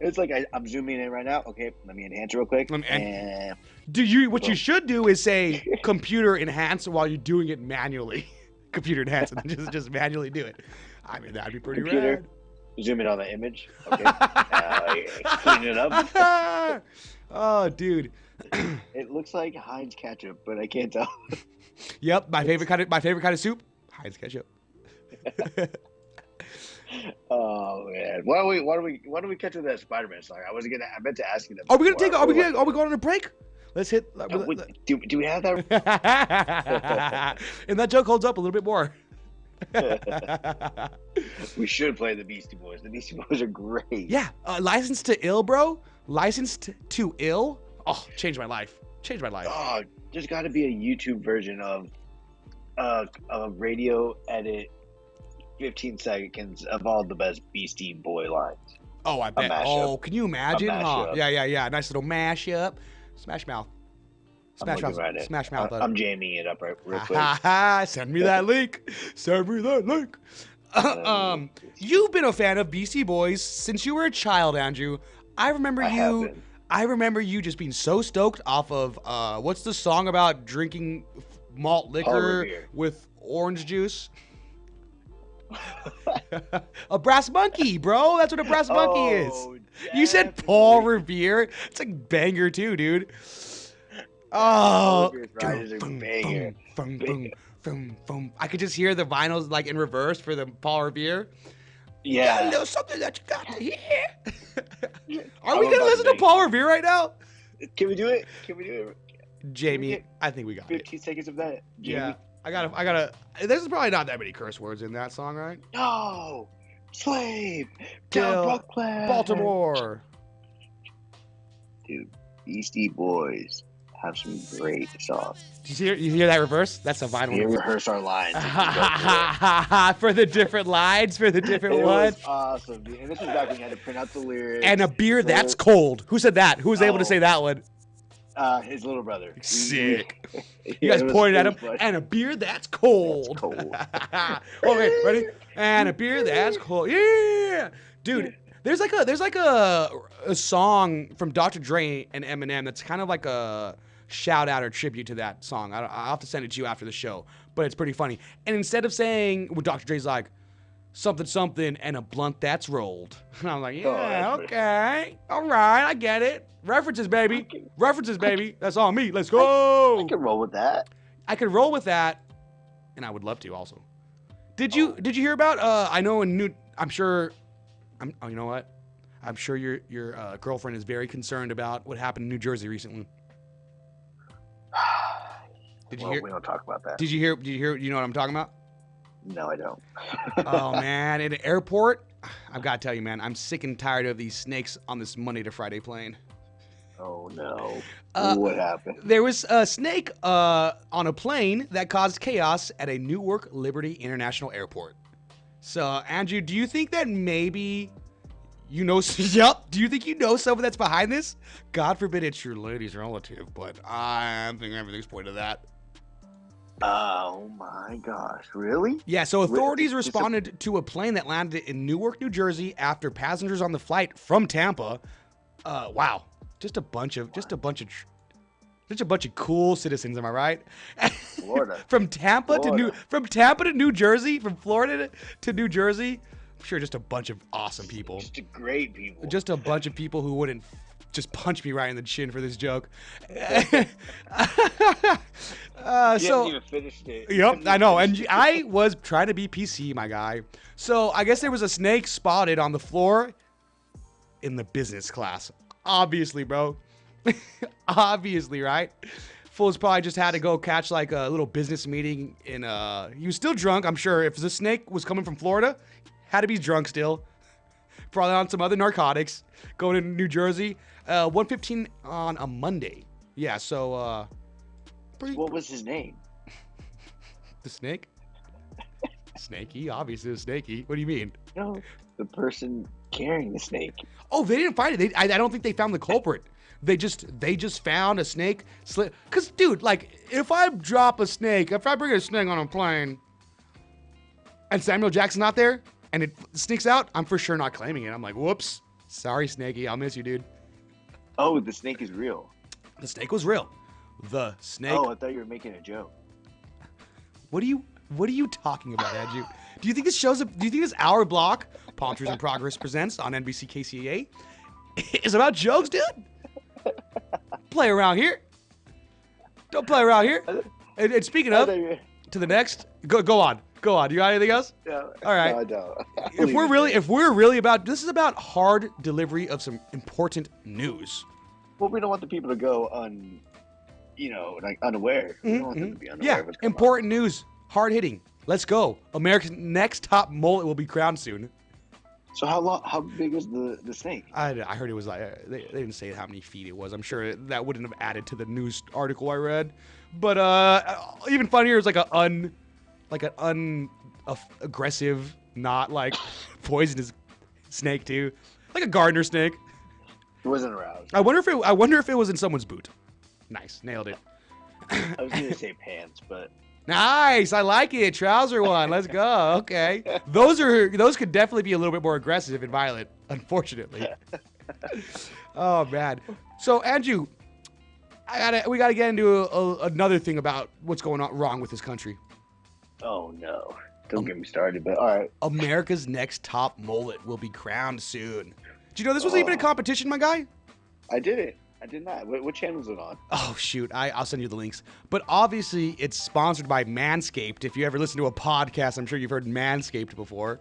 It's like I'm zooming in right now. Okay, let me enhance real quick. What you should do is say computer enhance while you're doing it manually. Computer enhance and then just manually do it. I mean, that'd be pretty rad. Zoom in on the image. Okay. Clean it up. Oh, dude. It looks like Heinz ketchup, but I can't tell. Yep, my favorite kind of soup, Heinz ketchup. Oh man, why don't we catch with that Spider-Man song? I meant to ask you that. Are we going on a break? Let's hit. Do we have that? And that joke holds up a little bit more. We should play the Beastie Boys. The Beastie Boys are great. Yeah, Licensed to Ill, bro. Licensed to Ill. Oh, changed my life. Oh, there's got to be a YouTube version of a radio edit 15 seconds of all the best Beastie Boy lines. Oh, I bet. Oh, can you imagine? Huh? Yeah. Nice little mashup. Smash Mouth. Smash Mouth. I'm jamming it up real quick. Send me that link. You've been a fan of Beastie Boys since you were a child, Andrew. I remember you just being so stoked off of what's the song about drinking malt liquor with orange juice? A Brass Monkey, bro. That's what a Brass Monkey is. You said Paul Revere. It's a banger too, dude. Oh, banger. I could just hear the vinyls like in reverse for the Paul Revere. Got a Yeah. little something that you got to hear. Are I'm we gonna about listen to make- Paul Revere right now? Can we do it? Can we do it? Jamie, get I think we got it. 15 seconds of that. Jamie. Yeah, I gotta. There's probably not that many curse words in that song, right? No. Slave. Till Down Brooklyn. Baltimore. Dude, Beastie Boys have some great songs. Did you hear that reverse? That's a vinyl. We reverse. rehearse our lines. and we go through For the different lines, for the it. different It ones. was awesome, dude. And this was back when you had to print out the lyrics. And a beer for, that's cold. Who said that? Who was able to say that one? his little brother. Sick. Yeah, You guys it was- pointed it at was him. fun. And a beer that's cold. That's cold. Okay, ready? And a beer that's cold. Yeah, dude. There's like a song from Dr. Dre and Eminem that's kind of like a shout out or tribute to that song. I'll have to send it to you after the show, but it's pretty funny. And instead of saying, well, Dr. Dre's like, something something and a blunt that's rolled. And I'm like, yeah, that's okay, all right, I get it. References, baby. References, baby. That's all me. Let's I go. can roll with that. I could roll with that, and I would love to also. Did you hear about? I know in New. I'm sure. You know what? I'm sure your girlfriend is very concerned about what happened in New Jersey recently. Did you Well, hear? we don't talk about that. Did you hear? Did you hear? You know what I'm talking about? No, I don't. Oh man, in an airport, I've got to tell you, man, I'm sick and tired of these snakes on this Monday to Friday plane. Oh no. Uh, What happened? There was a snake on a plane that caused chaos at a Newark Liberty International Airport. So, Andrew, do you think that maybe you know? Yep. Do you think you know someone that's behind this? God forbid it's your lady's relative, but I think everything's pointed to that. Oh my gosh, really? Yeah, so authorities It's a- responded to a plane that landed in Newark, New Jersey after passengers on the flight from Tampa. Wow. Just a bunch of cool citizens, am I right? Florida. from Tampa to New Jersey, from Florida to New Jersey. I'm sure just a bunch of awesome people. Just a great people. Just a bunch of people who wouldn't just punch me right in the chin for this joke. You So haven't even finished it. yep, I know. And I was trying to be PC, my guy. So I guess there was a snake spotted on the floor in the business class. Obviously, bro. Obviously, right? Fool's probably just had to go catch like a little business meeting in he was still drunk, I'm sure. If the snake was coming from Florida, had to be drunk still. Probably on some other narcotics. Going to New Jersey. 1:15 on a Monday. Yeah, so pretty What was his name? the snake? Snaky, obviously it's snaky. What do you mean? No, the person carrying the snake. Oh, they didn't find it. I don't think they found the culprit. They just found a snake. Cause dude, like if I drop a snake, if I bring a snake on a plane, and Samuel Jackson's not there, and it sneaks out, I'm for sure not claiming it. I'm like, whoops, sorry, Snaky, I'll miss you, dude. Oh, the snake is real. The snake was real. The snake. Oh, I thought you were making a joke. What are you talking about, Andrew? Do you think this shows up? Do you think this hour block, Palmtrees in Progress presents on NBC KCAA, is about jokes, dude? Play around here. Don't play around here. And speaking I of, thought you were- to the next, go on. You got anything else? No, All right. No, I don't. If we're really about, this is about hard delivery of some important news. Well, we don't want the people to go like unaware. We don't want them to be unaware Yeah, of what's going on. important news, hard hitting. Let's go. America's next top mullet will be crowned soon. So how big is the snake? I heard it was like they didn't say how many feet it was. I'm sure that wouldn't have added to the news article I read. But even funnier is like an aggressive, not like poisonous snake too, like a gardener snake. It wasn't aroused. I wonder if it was in someone's boot. Nice, nailed it. I was gonna say pants, but Nice, I like it. Trouser one, let's go. Okay, those could definitely be a little bit more aggressive and violent, unfortunately. Oh man. So Andrew, we gotta get into another thing about what's going on wrong with this country. oh no, don't get me started. But all right, America's next top mullet will be crowned soon. Do you know this was even a competition, my guy? I did it. I did not. What channel is it on? Oh shoot, I'll send you the links. But obviously, it's sponsored by Manscaped. If you ever listen to a podcast, I'm sure you've heard Manscaped before.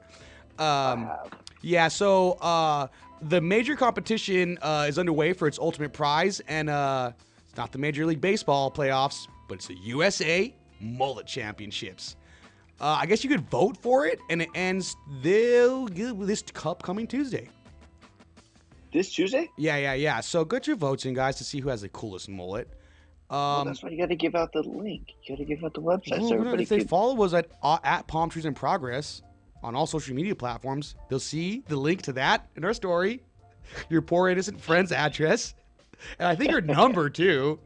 Wow. Yeah, so the major competition is underway for its ultimate prize, and it's not the Major League Baseball playoffs, but it's the USA Mullet Championships. I guess you could vote for it, and it ends this upcoming Tuesday. This Tuesday? Yeah. So get your votes in, guys, to see who has the coolest mullet. Well, that's why you got to give out the link. You got to give out the website so everybody if they can. follow us at Palmtrees in Progress on all social media platforms, they'll see the link to that in our story, your poor innocent friend's address, and I think her number too.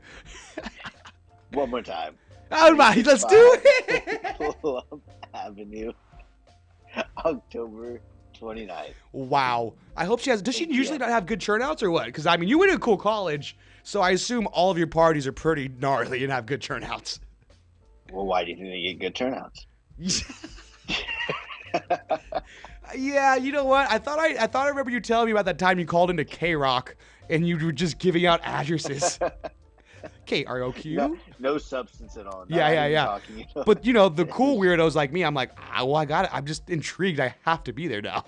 One more time. Oh my, let's do it. Plum Avenue, October 29th. Wow. I hope she has. Does she usually not have good turnouts or what? Because I mean, you went to a cool college, so I assume all of your parties are pretty gnarly and have good turnouts. Well, why do you think they get good turnouts? Yeah, you know what? I thought I remember you telling me about that time you called into K-Rock and you were just giving out addresses. KROQ? No substance at all. Yeah. Talking, you know? But, you know, the cool weirdos like me, I'm like, well, I got it. I'm just intrigued. I have to be there now.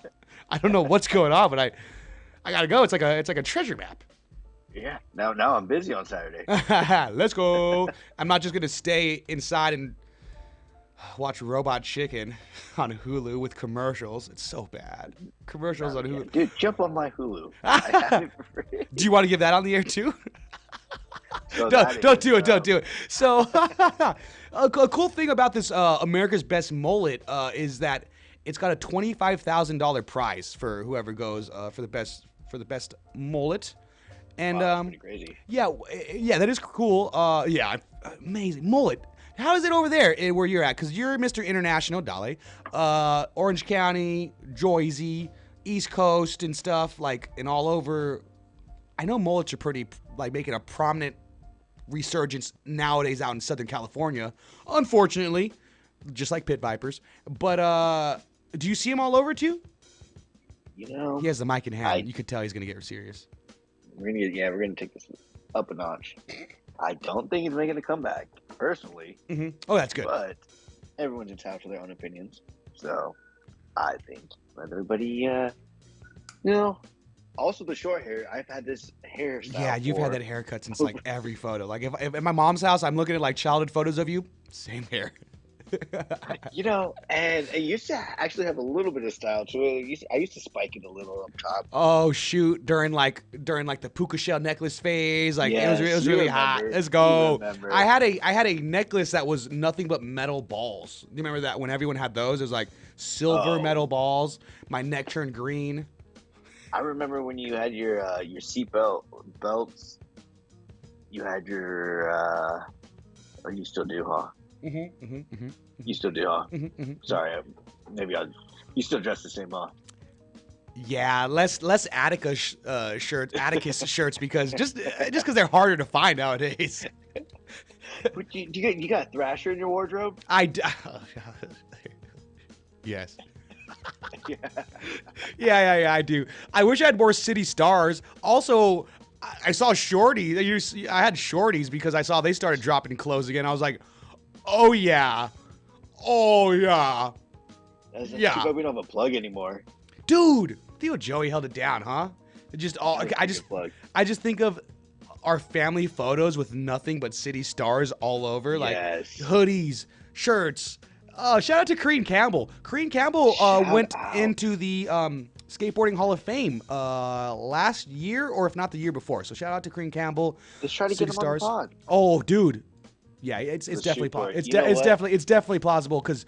I don't know what's going on, but I got to go. It's like a treasure map. Yeah. Now I'm busy on Saturday. Let's go. I'm not just going to stay inside and watch Robot Chicken on Hulu with commercials. It's so bad. Commercials on Hulu. Dude, jump on my Hulu. I have it for free. Do you want to give that on the air too? So Don't do it. So, a cool thing about this America's Best Mullet is that it's got a $25,000 prize for whoever goes for the best mullet. And Wow, that's pretty crazy. Yeah, that is cool. Yeah, amazing mullet. How is it over there where you're at? Because you're Mr. International, Dale. Orange County, Jersey, East Coast, and stuff like, and all over. I know mullets are pretty like making a prominent resurgence nowadays out in Southern California, unfortunately, just like pit vipers. But do you see him all over too? You know, He has the mic in hand. You could tell he's gonna get serious. we're gonna take this up a notch. I don't think he's making a comeback, personally. Mm-hmm. Oh, that's good. But everyone's entitled to their own opinions. So I think let everybody, also the short hair. I've had this hairstyle. Yeah, you've had that haircut since like every photo. Like if at my mom's house, I'm looking at like childhood photos of you, same hair. And it used to actually have a little bit of style to it. I used to spike it a little up top. Oh shoot! During like the puka shell necklace phase, like Yes, it was you really remember. hot. Let's You go. remember. I had a necklace that was nothing but metal balls. Do you remember that when everyone had those? It was like silver metal balls. My neck turned green. I remember when you had your seatbelt belts. You had your, or you still do, huh? You still do, huh? Sorry, you still dress the same, huh? Yeah, less Attica Atticus shirts because just because they're harder to find nowadays. But you got Thrasher in your wardrobe? Yes. Yeah, I do. I wish I had more City Stars. Also, I saw Shorty. I had Shorties because I saw they started dropping clothes again. I was like, oh yeah. That's Yeah. Too bad we don't have a plug anymore. Dude, Theo Joey held it down, huh? It just all. I just think of our family photos with nothing but City Stars all over, like hoodies, shirts. Shout out to Crean Campbell. Crean Campbell went into the Skateboarding Hall of Fame last year, or if not the year before. So shout out to Crean Campbell. Let's try to get him on the pod. Oh, dude. Yeah, it's definitely possible. It's definitely plausible because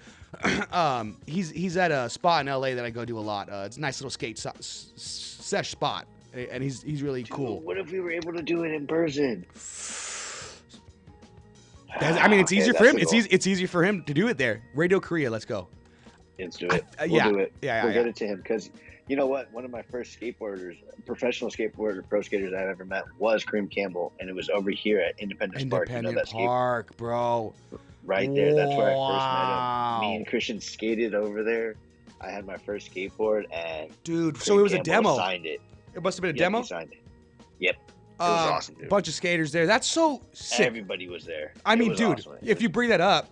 he's at a spot in LA that I go to a lot. It's a nice little skate sesh spot, and he's really cool. What if we were able to do it in person? I mean, it's easier for him. It's easier for him to do it there. Radio Korea, let's go. Let's do it. We'll do it. We'll get it to him because you know what? One of my first professional pro skaters I've ever met was Cream Campbell, and it was over here at Independence Park. You know that Park, bro. Right there. That's where I first met him. Me and Christian skated over there. I had my first skateboard, and dude, so it was a demo. Signed it. It must have been a demo. He signed it. Yep. It was awesome, dude. Bunch of skaters there. That's so sick. Everybody was there. I mean, dude, awesome. if you bring that up,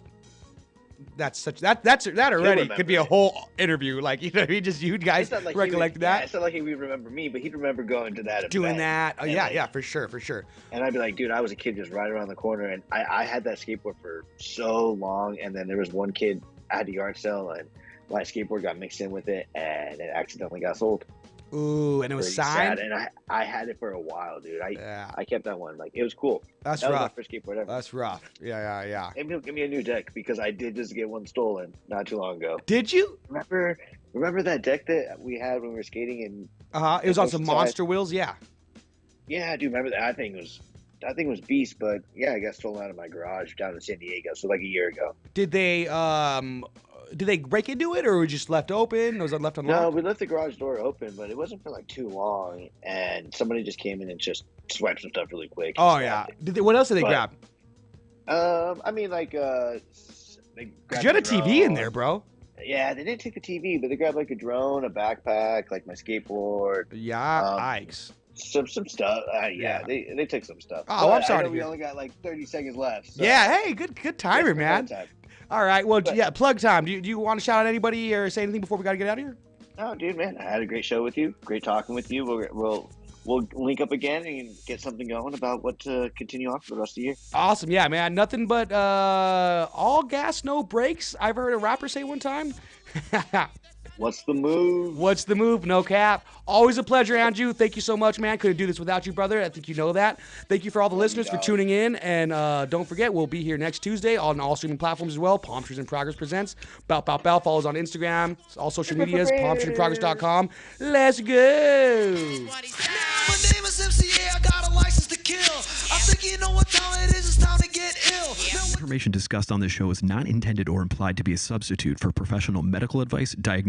that already could be a it. whole interview. Like, you know what I mean? Just you guys It's not like recollect that. Yeah, it's not like he would remember me, but he'd remember going to that Doing event. that. Oh, And, yeah, like, yeah, for sure. And I'd be like, dude, I was a kid just right around the corner, and I had that skateboard for so long, and then there was one kid at a yard sale, and my skateboard got mixed in with it, and it accidentally got sold. Ooh, and it was Pretty signed? sad, and I had it for a while, dude. Yeah. I kept that one. Like, it was cool. That's that was rough. my first skateboard ever. That's rough. Yeah. Maybe he'll give me a new deck, because I did just get one stolen not too long ago. Did you? Remember that deck that we had when we were skating? And It was on some monster wheels, yeah. yeah, I do remember that. I think it was beast, but yeah, I got stolen out of my garage down in San Diego, so like a year ago. Did they break into it, or was it just left open? Was it left unlocked? No, we left the garage door open, but it wasn't for like too long, and somebody just came in and just swiped some stuff really quick. Oh yeah. What else did they grab? I mean, like, they grabbed You had a a TV in drone. there, bro. Yeah, they didn't take the TV, but they grabbed like a drone, a backpack, like my skateboard, Yeah, Ikes. some stuff. Yeah. They took some stuff. Oh, But I'm sorry I to know we hear. only got like 30 seconds left. So Yeah, hey, good timer, it's man. time. All right, well, But- yeah, plug time. Do you want to shout out anybody or say anything before we got to get out of here? Oh, dude, man, I had a great show with you. Great talking with you. We'll link up again and get something going about what to continue on for the rest of the year. Awesome, yeah, man. Nothing but all gas, no brakes. I've heard a rapper say one time. What's the move? What's the move? No cap. Always a pleasure, Andrew. Thank you so much, man. Couldn't do this without you, brother. I think you know that. Thank you for all the listeners for tuning in. And don't forget, we'll be here next Tuesday on all streaming platforms as well. Palmtrees in Progress presents. Bow. Follow us on Instagram. All social medias. PalmtreesInProgress.com. Let's go. My name is MCA, I got a license to kill. I think you know what time it is, it's time to get ill. Information discussed on this show is not intended or implied to be a substitute for professional medical advice, diagnosis,